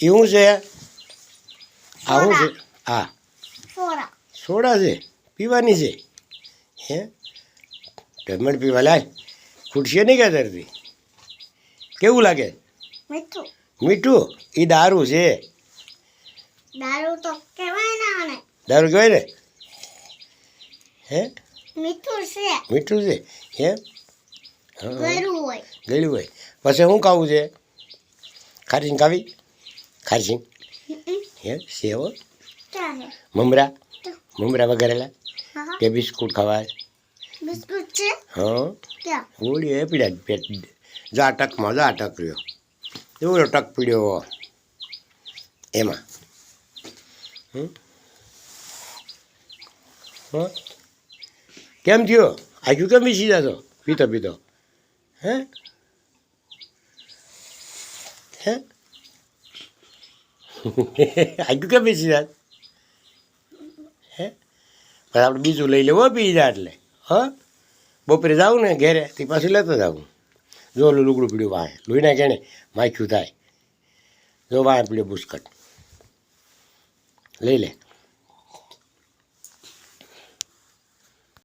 એ શું છે? આ શું છે? આ સોડા સોડા છે, પીવાની છે. હે ઢમણ પીવા લાય, ખૂટશે નહીં કે તરતી? કેવું લાગે? મીઠું મીઠું? એ દારૂ છે. દારૂ તો કહેવાય ને આને. દારૂ કહેવાય ને? હે મીઠું છે, મીઠું છે. હે ગળ્યું હોય. ગળ્યું હોય. પછી શું ખાવું છે? ખારીસિંગ ખાવી? ખારીસિંગ હે સેવ ચાલે. મમરા વગેરેલા હા કે બિસ્કુટ ખવાય? બિસ્કુટ છે હા ક્યાં? ગોળી એ પીડા પેટ જા ટકમાં જા ટક રહ્યો એવડો ટક પીડ્યો એમાં. હા કેમ થયો? આજુ કેમ બેસી જતો પીતો પીતો? હે હે આજુ કેમ બેસી જાત? હે પછી આપણે બીજું લઈ લેવો પી જા એટલે. હા બપોરે જાઉં ને ઘેરે તે પાછું લેતો જાઉં. જો ઓલું લુગડું પીડ્યું વાંહે લોહીના કેણે માખ્યું થાય. જો વાંહે પીડ્યો બુસ્કટ લઈ લે.